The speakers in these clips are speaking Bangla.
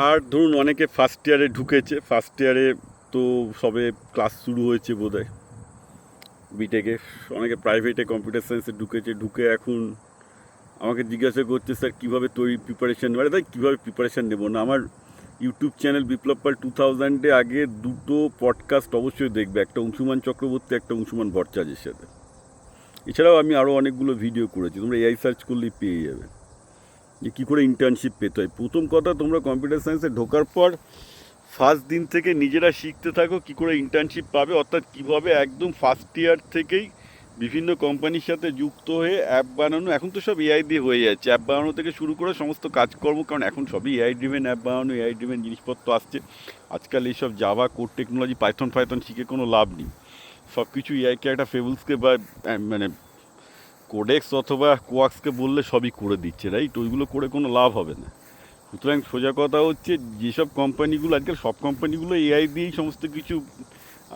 আর ধরুন অনেকে ফার্স্ট ইয়ারে ঢুকেছে, ফার্স্ট ইয়ারে তো সবে ক্লাস শুরু হয়েছে বোধহয় বিটেকে। অনেকে প্রাইভেটে কম্পিউটার সায়েন্সে ঢুকেছে, ঢুকে এখন আমাকে জিজ্ঞাসা করছে স্যার কীভাবে প্রিপারেশান নেবে। তাই কীভাবে প্রিপারেশান নেবো না, আমার ইউটিউব চ্যানেল বিপ্লব পাল 2000-এ আগে দুটো পডকাস্ট অবশ্যই দেখবে, একটা অংশুমান চক্রবর্তী, একটা অংশুমান ভট্টাচার্যের সাথে। এছাড়াও আমি আরও অনেকগুলো ভিডিও করেছি, তোমরা এআই সার্চ করলেই পেয়ে যাবে যে কী করে ইন্টার্নশিপ পেতে হয়। প্রথম কথা, তোমরা কম্পিউটার সায়েন্সে ঢোকার পর ফার্স্ট দিন থেকে নিজেরা শিখতে থাকো কী করে ইন্টার্নশিপ পাবে, অর্থাৎ কীভাবে একদম ফার্স্ট ইয়ার থেকেই বিভিন্ন কোম্পানির সাথে যুক্ত হয়ে অ্যাপ বানানো। এখন তো সব এআই দিয়ে হয়ে যাচ্ছে, অ্যাপ বানানো থেকে শুরু করে সমস্ত কাজকর্ম, কারণ এখন সবই এআই ড্রিভেন অ্যাপ বানানো, এআই ড্রিভেন জিনিসপত্র আসছে। আজকাল এইসব জাভা কোড টেকনোলজি পাইথন শিখে কোনো লাভ নেই। সব কিছু এআইকে একটা ফেবলসকে বা মানে কোডেক্স অথবা কোয়াক্সকে বললে সবই করে দিচ্ছে, রাইট? ওইগুলো করে কোনো লাভ হবে না। সুতরাং সোজা কথা হচ্ছে, যেসব কোম্পানিগুলো আজকাল সব কোম্পানিগুলো এআই দিয়েই সমস্ত কিছু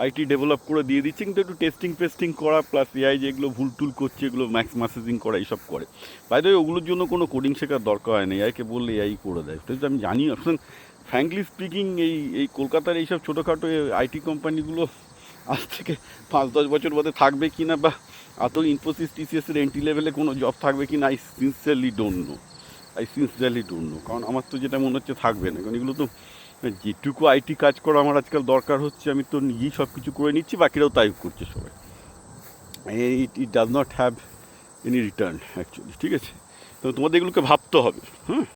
আইটি ডেভেলপ করে দিয়ে দিচ্ছে, কিন্তু একটু টেস্টিং করা প্লাস এআই যেগুলো ভুল টুল করছে এগুলো ম্যাক্স মেসেজিং করা এইসব করে। বাইরে ওগুলোর জন্য কোনো কোডিং শেখার দরকার হয় না, এআইকে বললে এআই করে দেয়। তো আমি জানি, ফ্র্যাঙ্কলি স্পিকিং এই কলকাতার এইসব ছোটোখাটো আইটি কোম্পানিগুলো আজ থেকে 5-10 বছর বাদে থাকবে কি না, বা এত ইনফোসিস টিসিএসের এন্ট্রি লেভেলে কোনো জব থাকবে কি না, আই সিনসিয়ারলি ডোন্ট নো। কারণ আমার তো যেটা মনে হচ্ছে থাকবে না, কারণ এগুলো তো যেটুকু আইটি কাজ করা আমার আজকাল দরকার হচ্ছে আমি তো নিজেই সব কিছু করে নিচ্ছি, বাকিরাও তাই করছে সবাই। It does not have any return actually, ঠিক আছে? তো তোমাদের এগুলোকে ভাবতে হবে, হ্যাঁ।